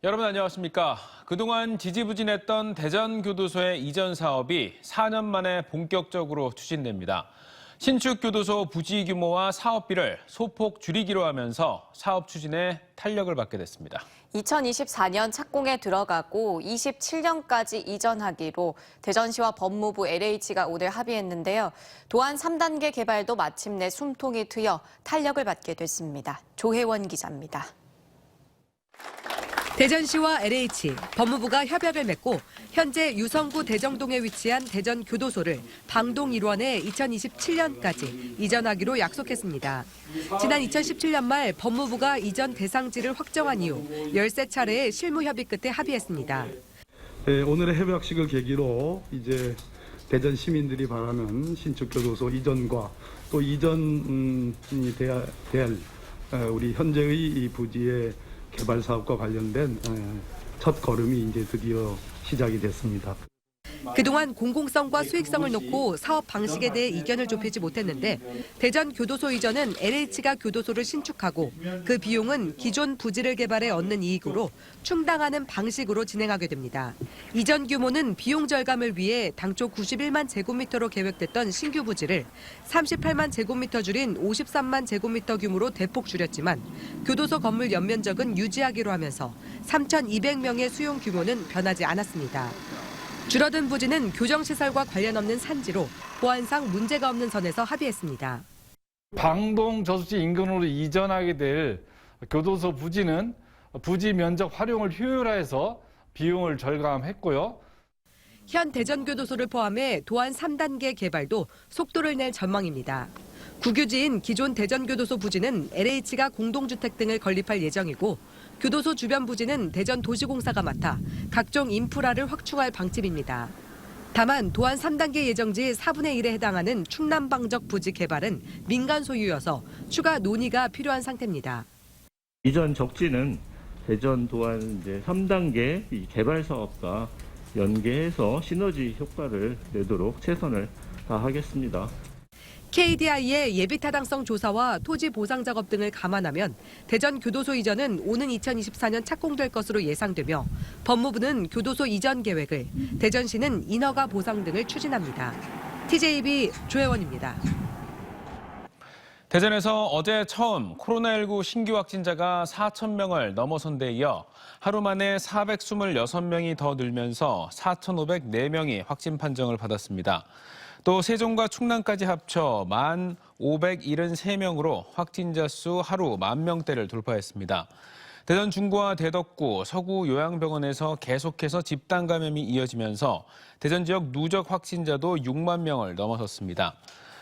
여러분 안녕하십니까? 그동안 지지부진했던 대전교도소의 이전 사업이 4년 만에 본격적으로 추진됩니다. 신축 교도소 부지 규모와 사업비를 소폭 줄이기로 하면서 사업 추진에 탄력을 받게 됐습니다. 2024년 착공에 들어가고 27년까지 이전하기로 대전시와 법무부 LH가 오늘 합의했는데요. 도안 3단계 개발도 마침내 숨통이 트여 탄력을 받게 됐습니다. 조혜원 기자입니다. 대전시와 LH, 법무부가 협약을 맺고 현재 유성구 대정동에 위치한 대전교도소를 방동 1원에 2027년까지 이전하기로 약속했습니다. 지난 2017년 말 법무부가 이전 대상지를 확정한 이후 13차례의 실무 협의 끝에 합의했습니다. 오늘의 협약식을 계기로 이제 대전 시민들이 바라는 신축 교도소 이전과 또 이전이 될 우리 현재의 이 부지의 개발 사업과 관련된 첫 걸음이 이제 드디어 시작이 됐습니다. 그동안 공공성과 수익성을 놓고 사업 방식에 대해 이견을 좁히지 못했는데 대전 교도소 이전은 LH가 교도소를 신축하고 그 비용은 기존 부지를 개발해 얻는 이익으로 충당하는 방식으로 진행하게 됩니다. 이전 규모는 비용 절감을 위해 당초 91만 제곱미터로 계획됐던 신규 부지를 38만 제곱미터 줄인 53만 제곱미터 규모로 대폭 줄였지만 교도소 건물 연면적은 유지하기로 하면서 3,200명의 수용 규모는 변하지 않았습니다. 줄어든 부지는 교정시설과 관련 없는 산지로 보안상 문제가 없는 선에서 합의했습니다. 방동 저수지 인근으로 이전하게 될 교도소 부지는 부지 면적 활용을 효율화해서 비용을 절감했고요. 현 대전교도소를 포함해 도안 3단계 개발도 속도를 낼 전망입니다. 국유지인 기존 대전교도소 부지는 LH가 공동주택 등을 건립할 예정이고 교도소 주변 부지는 대전도시공사가 맡아 각종 인프라를 확충할 방침입니다. 다만 도안 3단계 예정지 4분의 1에 해당하는 충남방적 부지 개발은 민간 소유여서 추가 논의가 필요한 상태입니다. 이전 적지는 대전 도안 3단계 이 개발 사업과 연계해서 시너지 효과를 내도록 최선을 다하겠습니다. KDI의 예비타당성 조사와 토지 보상 작업 등을 감안하면 대전 교도소 이전은 오는 2024년 착공될 것으로 예상되며 법무부는 교도소 이전 계획을, 대전시는 인허가 보상 등을 추진합니다. TJB 조혜원입니다. 대전에서 어제 처음 코로나19 신규 확진자가 4,000명을 넘어선 데 이어 하루 만에 426명이 더 늘면서 4,504명이 확진 판정을 받았습니다. 또 세종과 충남까지 합쳐 1,573명으로 확진자 수 하루 10,000명대를 돌파했습니다. 대전 중구와 대덕구, 서구 요양병원에서 계속해서 집단 감염이 이어지면서 대전 지역 누적 확진자도 6만 명을 넘어섰습니다.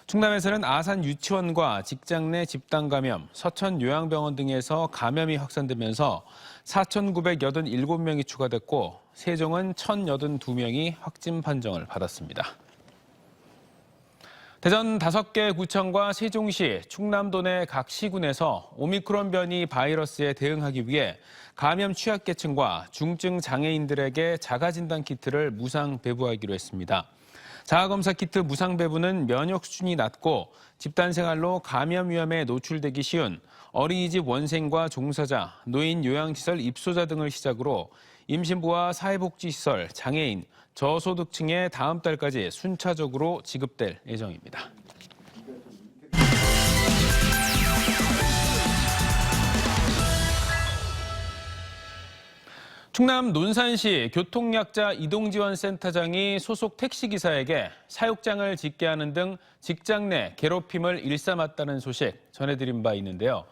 충남에서는 아산 유치원과 직장 내 집단 감염, 서천 요양병원 등에서 감염이 확산되면서 4,987명이 추가됐고 세종은 1,082명이 확진 판정을 받았습니다. 대전 5개 구청과 세종시, 충남도 내 각 시군에서 오미크론 변이 바이러스에 대응하기 위해 감염 취약계층과 중증 장애인들에게 자가진단 키트를 무상 배부하기로 했습니다. 자가검사 키트 무상 배부는 면역 수준이 낮고 집단 생활로 감염 위험에 노출되기 쉬운 어린이집 원생과 종사자, 노인 요양시설 입소자 등을 시작으로 임신부와 사회복지시설, 장애인, 저소득층에 다음 달까지 순차적으로 지급될 예정입니다. 충남 논산시 교통약자 이동지원센터장이 소속 택시기사에게 사육장을 짓게 하는 등 직장 내 괴롭힘을 일삼았다는 소식 전해드린 바 있는데요.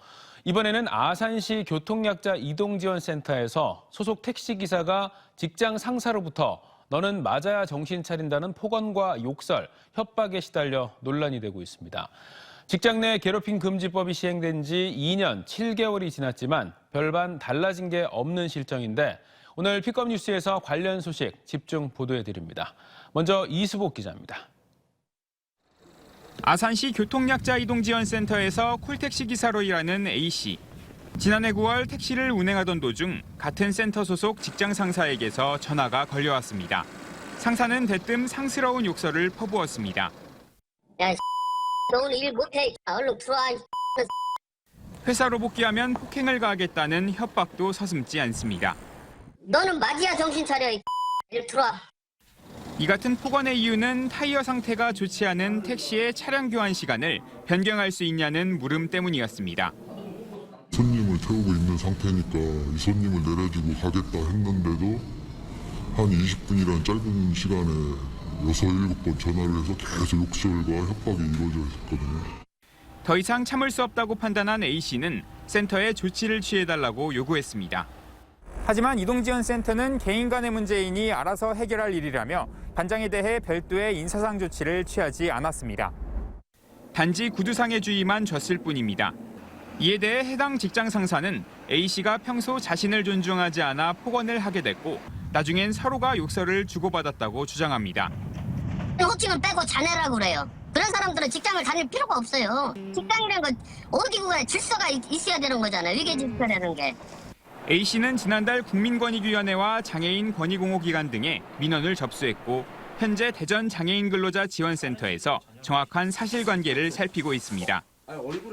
이번에는 아산시 교통약자 이동지원센터에서 소속 택시기사가 직장 상사로부터 너는 맞아야 정신 차린다는 폭언과 욕설, 협박에 시달려 논란이 되고 있습니다. 직장 내 괴롭힘 금지법이 시행된 지 2년 7개월이 지났지만 별반 달라진 게 없는 실정인데 오늘 픽업 뉴스에서 관련 소식 집중 보도해드립니다. 먼저 이수복 기자입니다. 아산시 교통약자 이동지원센터에서 콜택시 기사로 일하는 A씨. 지난해 9월 택시를 운행하던 도중 같은 센터 소속 직장 상사에게서 전화가 걸려왔습니다. 상사는 대뜸 상스러운 욕설을 퍼부었습니다. 야, 너 오늘 일 못해. 얼른 들어와. 회사로 복귀하면 폭행을 가하겠다는 협박도 서슴지 않습니다. 너는 맞이야 정신 차려. 이리 들어와. 이 같은 폭언의 이유는 타이어 상태가 좋지 않은 택시의 차량 교환 시간을 변경할 수 있냐는 물음 때문이었습니다. 손님을 태우고 있는 상태니까 이 손님을 내려주고 가겠다 했는데도 한 20분이라는 짧은 시간에 6, 7번 전화를 해서 계속 욕설과 협박이 이루어져 있었거든요. 더 이상 참을 수 없다고 판단한 A씨는 센터에 조치를 취해달라고 요구했습니다. 하지만 이동지원센터는 개인 간의 문제이니 알아서 해결할 일이라며 반장에 대해 별도의 인사상 조치를 취하지 않았습니다. 단지 구두상의 주의만 줬을 뿐입니다. 이에 대해 해당 직장 상사는 A씨가 평소 자신을 존중하지 않아 폭언을 하게 됐고 나중엔 서로가 욕설을 주고받았다고 주장합니다. 호칭을 빼고 자네라고 그래요. 그런 사람들은 직장을 다닐 필요가 없어요. 직장이라는 건 어디구나 질서가 있어야 되는 거잖아요. 위계 질서라는 게. A씨는 지난달 국민권익위원회와 장애인 권익옹호기관 등에 민원을 접수했고 현재 대전 장애인 근로자 지원센터에서 정확한 사실관계를 살피고 있습니다.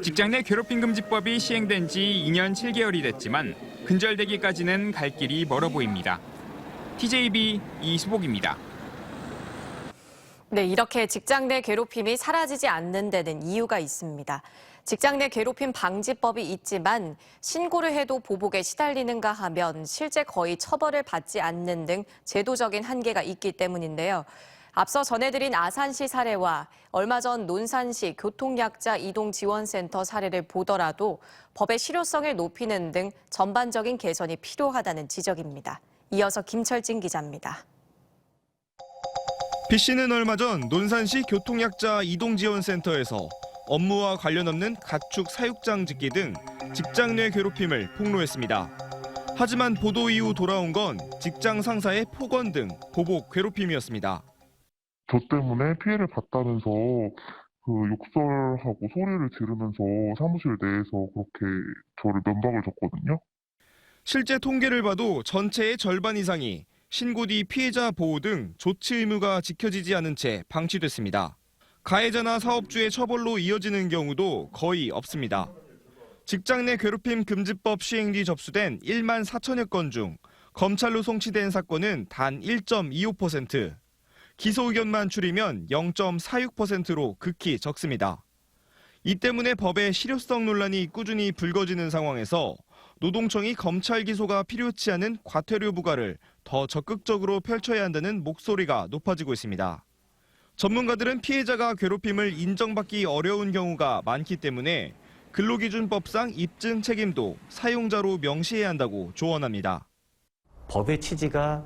직장 내 괴롭힘 금지법이 시행된 지 2년 7개월이 됐지만 근절되기까지는 갈 길이 멀어 보입니다. TJB 이수복입니다. 네, 이렇게 직장 내 괴롭힘이 사라지지 않는 데는 이유가 있습니다. 직장 내 괴롭힘 방지법이 있지만 신고를 해도 보복에 시달리는가 하면 실제 거의 처벌을 받지 않는 등 제도적인 한계가 있기 때문인데요. 앞서 전해드린 아산시 사례와 얼마 전 논산시 교통약자 이동지원센터 사례를 보더라도 법의 실효성을 높이는 등 전반적인 개선이 필요하다는 지적입니다. 이어서 김철진 기자입니다. B씨는 얼마 전 논산시 교통약자 이동지원센터에서 업무와 관련 없는 가축 사육장 짓기 등 직장 내 괴롭힘을 폭로했습니다. 하지만 보도 이후 돌아온 건 직장 상사의 폭언 등 보복 괴롭힘이었습니다. 저 때문에 피해를 봤다면서 욕설하고 소리를 지르면서 사무실 내에서 그렇게 저를 면박을 줬거든요. 실제 통계를 봐도 전체의 절반 이상이 신고 뒤 피해자 보호 등 조치 의무가 지켜지지 않은 채 방치됐습니다. 가해자나 사업주의 처벌로 이어지는 경우도 거의 없습니다. 직장 내 괴롭힘 금지법 시행 뒤 접수된 1만 4천여 건 중 검찰로 송치된 사건은 단 1.25%, 기소 의견만 추리면 0.46%로 극히 적습니다. 이 때문에 법의 실효성 논란이 꾸준히 불거지는 상황에서 노동청이 검찰 기소가 필요치 않은 과태료 부과를 더 적극적으로 펼쳐야 한다는 목소리가 높아지고 있습니다. 전문가들은 피해자가 괴롭힘을 인정받기 어려운 경우가 많기 때문에 근로기준법상 입증 책임도 사용자로 명시해야 한다고 조언합니다. 법의 취지가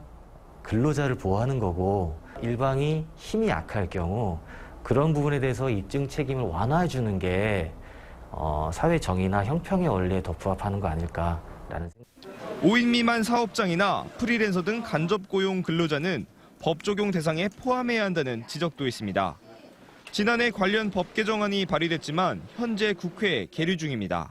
근로자를 보호하는 거고 일방이 힘이 약할 경우 그런 부분에 대해서 입증 책임을 완화해 주는 게 사회 정의나 형평의 원리에 더 부합하는 거 아닐까라는 생각. 5인 미만 사업장이나 프리랜서 등 간접 고용 근로자는 법 적용 대상에 포함해야 한다는 지적도 있습니다. 지난해 관련 법 개정안이 발의됐지만 현재 국회에 계류 중입니다.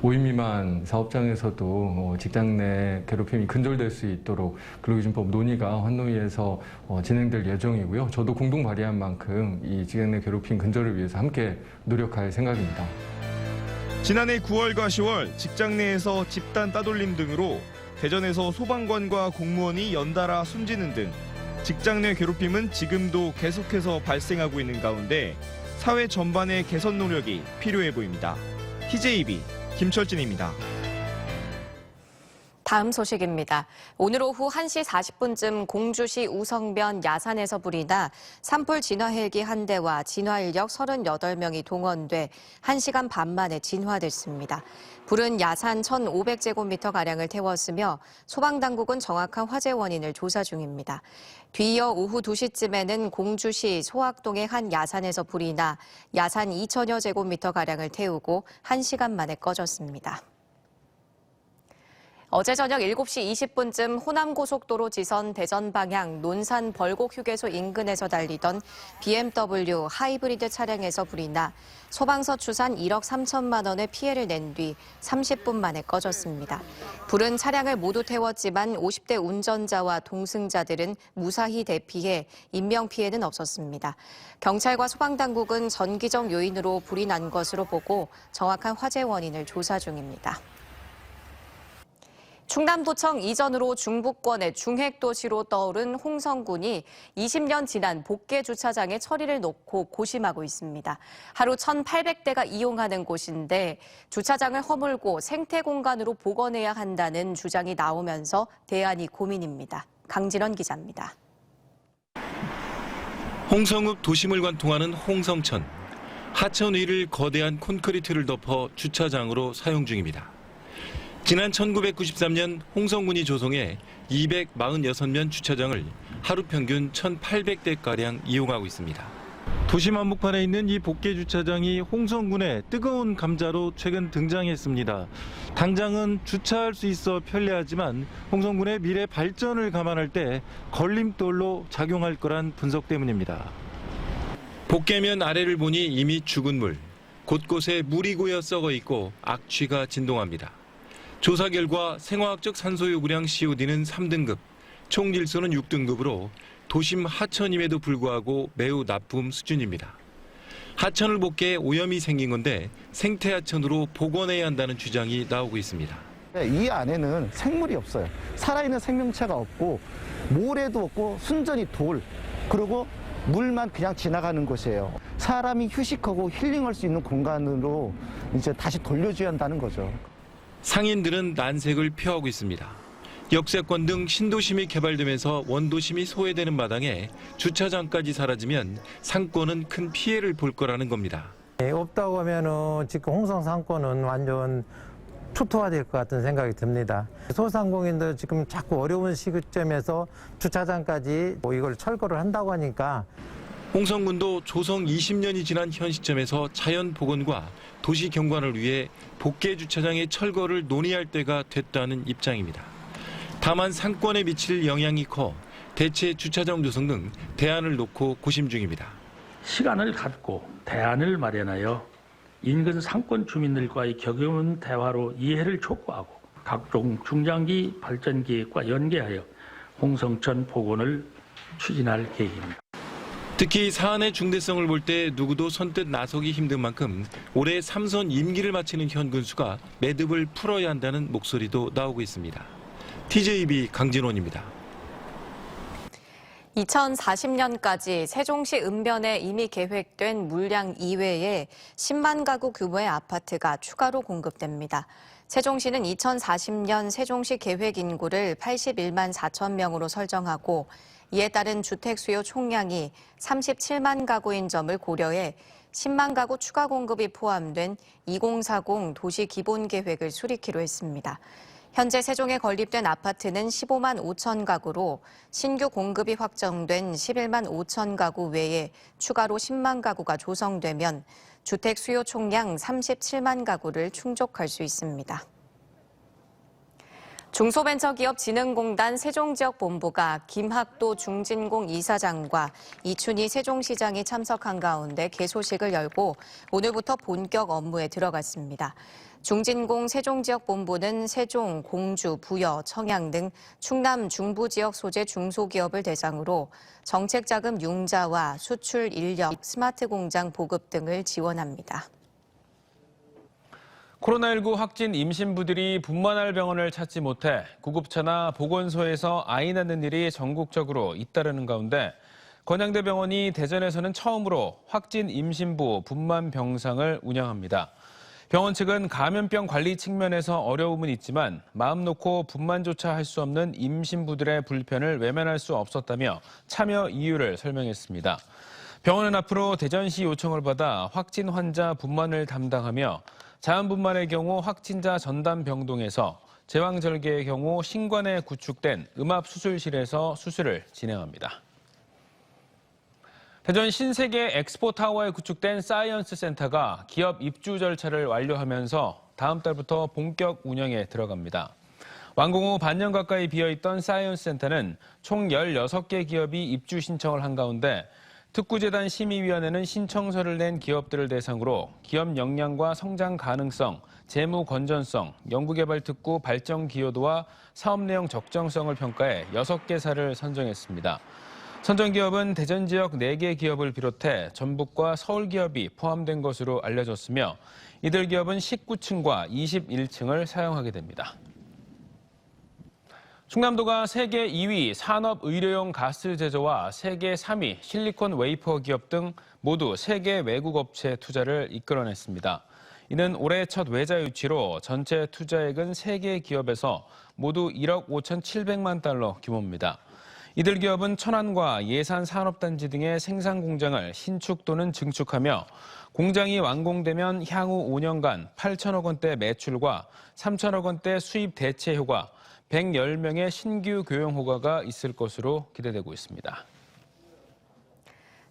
5인 미만 사업장에서도 직장 내 괴롭힘이 근절될 수 있도록 근로기준법 논의가 환노위에서 진행될 예정이고요. 저도 공동 발의한 만큼 이 직장 내 괴롭힘 근절을 위해서 함께 노력할 생각입니다. 지난해 9월과 10월 직장 내에서 집단 따돌림 등으로 대전에서 소방관과 공무원이 연달아 숨지는 등 직장 내 괴롭힘은 지금도 계속해서 발생하고 있는 가운데 사회 전반의 개선 노력이 필요해 보입니다. TJB 김철진입니다. 다음 소식입니다. 오늘 오후 1시 40분쯤 공주시 우성변 야산에서 불이 나 산불 진화 헬기 1대와 진화 인력 38명이 동원돼 1시간 반 만에 진화됐습니다. 불은 야산 1,500제곱미터가량을 태웠으며 소방당국은 정확한 화재 원인을 조사 중입니다. 뒤이어 오후 2시쯤에는 공주시 소학동의 한 야산에서 불이 나 야산 2천여 제곱미터가량을 태우고 1시간 만에 꺼졌습니다. 어제 저녁 7시 20분쯤 호남고속도로 지선 대전 방향 논산 벌곡 휴게소 인근에서 달리던 BMW 하이브리드 차량에서 불이 나 소방서 추산 1억 3천만 원의 피해를 낸 뒤 30분 만에 꺼졌습니다. 불은 차량을 모두 태웠지만 50대 운전자와 동승자들은 무사히 대피해 인명피해는 없었습니다. 경찰과 소방당국은 전기적 요인으로 불이 난 것으로 보고 정확한 화재 원인을 조사 중입니다. 충남도청 이전으로 중부권의 중핵도시로 떠오른 홍성군이 20년 지난 복개 주차장에 처리를 놓고 고심하고 있습니다. 하루 1,800대가 이용하는 곳인데 주차장을 허물고 생태 공간으로 복원해야 한다는 주장이 나오면서 대안이 고민입니다. 강진원 기자입니다. 홍성읍 도심을 관통하는 홍성천. 하천 위를 거대한 콘크리트를 덮어 주차장으로 사용 중입니다. 지난 1993년 홍성군이 조성해 246면 주차장을 하루 평균 1,800대가량 이용하고 있습니다. 도심 한복판에 있는 이 복개 주차장이 홍성군의 뜨거운 감자로 최근 등장했습니다. 당장은 주차할 수 있어 편리하지만 홍성군의 미래 발전을 감안할 때 걸림돌로 작용할 거란 분석 때문입니다. 복개면 아래를 보니 이미 죽은 물, 곳곳에 물이 고여 썩어 있고 악취가 진동합니다. 조사 결과 생화학적 산소 요구량 COD는 3등급, 총 질소는 6등급으로 도심 하천임에도 불구하고 매우 나쁨 수준입니다. 하천을 복개해 오염이 생긴 건데 생태 하천으로 복원해야 한다는 주장이 나오고 있습니다. 이 안에는 생물이 없어요. 살아있는 생명체가 없고 모래도 없고 순전히 돌, 그리고 물만 그냥 지나가는 곳이에요. 사람이 휴식하고 힐링할 수 있는 공간으로 이제 다시 돌려줘야 한다는 거죠. 상인들은 난색을 표하고 있습니다. 역세권 등 신도심이 개발되면서 원도심이 소외되는 마당에 주차장까지 사라지면 상권은 큰 피해를 볼 거라는 겁니다. 없다고 하면은 지금 홍성 상권은 완전 초토화될 것 같은 생각이 듭니다. 소상공인들 지금 자꾸 어려운 시점에서 주차장까지 이걸 철거를 한다고 하니까 홍성군도 조성 20년이 지난 현 시점에서 자연 복원과 도시 경관을 위해 복개 주차장의 철거를 논의할 때가 됐다는 입장입니다. 다만 상권에 미칠 영향이 커 대체 주차장 조성 등 대안을 놓고 고심 중입니다. 시간을 갖고 대안을 마련하여 인근 상권 주민들과의 격연 대화로 이해를 촉구하고 각종 중장기 발전 계획과 연계하여 홍성천 복원을 추진할 계획입니다. 특히 사안의 중대성을 볼 때 누구도 선뜻 나서기 힘든 만큼 올해 3선 임기를 마치는 현 군수가 매듭을 풀어야 한다는 목소리도 나오고 있습니다. TJB 강진원입니다. 2040년까지 세종시 읍면에 이미 계획된 물량 이외에 10만 가구 규모의 아파트가 추가로 공급됩니다. 세종시는 2040년 세종시 계획 인구를 81만 4천 명으로 설정하고 이에 따른 주택 수요 총량이 37만 가구인 점을 고려해 10만 가구 추가 공급이 포함된 2040 도시 기본 계획을 수립키로 했습니다. 현재 세종에 건립된 아파트는 15만 5천 가구로 신규 공급이 확정된 11만 5천 가구 외에 추가로 10만 가구가 조성되면 주택 수요 총량 37만 가구를 충족할 수 있습니다. 중소벤처기업진흥공단 세종지역본부가 김학도 중진공 이사장과 이춘희 세종시장이 참석한 가운데 개소식을 열고 오늘부터 본격 업무에 들어갔습니다. 중진공 세종지역본부는 세종, 공주, 부여, 청양 등 충남 중부지역 소재 중소기업을 대상으로 정책자금 융자와 수출 인력, 스마트 공장 보급 등을 지원합니다. 코로나19 확진 임신부들이 분만할 병원을 찾지 못해 구급차나 보건소에서 아이 낳는 일이 전국적으로 잇따르는 가운데 건양대병원이 대전에서는 처음으로 확진 임신부 분만 병상을 운영합니다. 병원 측은 감염병 관리 측면에서 어려움은 있지만 마음 놓고 분만조차 할 수 없는 임신부들의 불편을 외면할 수 없었다며 참여 이유를 설명했습니다. 병원은 앞으로 대전시 요청을 받아 확진 환자 분만을 담당하며 자연분만의 경우 확진자 전담 병동에서 제왕절개의 경우 신관에 구축된 음압수술실에서 수술을 진행합니다. 대전 신세계 엑스포타워에 구축된 사이언스 센터가 기업 입주 절차를 완료하면서 다음 달부터 본격 운영에 들어갑니다. 완공 후 반년 가까이 비어있던 사이언스 센터는 총 16개 기업이 입주 신청을 한 가운데 특구재단 심의위원회는 신청서를 낸 기업들을 대상으로 기업 역량과 성장 가능성, 재무 건전성, 연구개발 특구 발전 기여도와 사업 내용 적정성을 평가해 6개사를 선정했습니다. 선정 기업은 대전 지역 4개 기업을 비롯해 전북과 서울 기업이 포함된 것으로 알려졌으며 이들 기업은 19층과 21층을 사용하게 됩니다. 충남도가 세계 2위 산업 의료용 가스 제조와 세계 3위 실리콘 웨이퍼 기업 등 모두 3개 외국 업체 투자를 이끌어냈습니다. 이는 올해 첫 외자 유치로 전체 투자액은 3개 기업에서 모두 1억 5,700만 달러 규모입니다. 이들 기업은 천안과 예산 산업단지 등의 생산 공장을 신축 또는 증축하며 공장이 완공되면 향후 5년간 8천억 원대 매출과 3천억 원대 수입 대체 효과, 110명의 신규 교용 허가가 있을 것으로 기대되고 있습니다.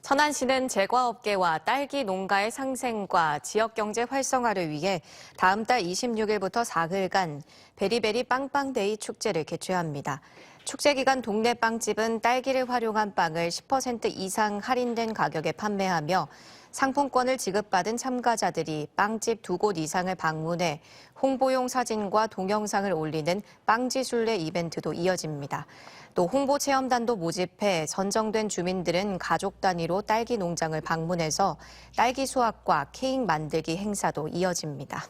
천안시는 제과업계와 딸기 농가의 상생과 지역경제 활성화를 위해 다음 달 26일부터 4일간 베리베리 빵빵데이 축제를 개최합니다. 축제 기간 동네 빵집은 딸기를 활용한 빵을 10% 이상 할인된 가격에 판매하며 상품권을 지급받은 참가자들이 빵집 2곳 이상을 방문해 홍보용 사진과 동영상을 올리는 빵지술래 이벤트도 이어집니다. 또 홍보체험단도 모집해 선정된 주민들은 가족 단위로 딸기 농장을 방문해서 딸기 수확과 케이크 만들기 행사도 이어집니다.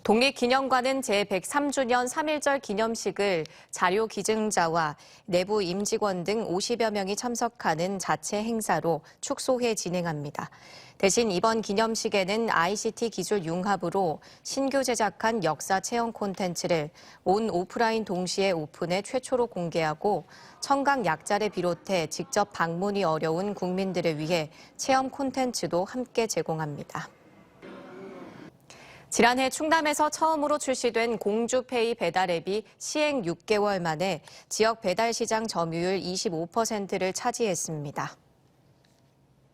독립기념관은 제103주년 3.1절 기념식을 자료 기증자와 내부 임직원 등 50여 명이 참석하는 자체 행사로 축소해 진행합니다. 대신 이번 기념식에는 ICT 기술 융합으로 신규 제작한 역사 체험 콘텐츠를 온 오프라인 동시에 오픈해 최초로 공개하고 청각 약자를 비롯해 직접 방문이 어려운 국민들을 위해 체험 콘텐츠도 함께 제공합니다. 지난해 충남에서 처음으로 출시된 공주페이 배달 앱이 시행 6개월 만에 지역 배달 시장 점유율 25%를 차지했습니다.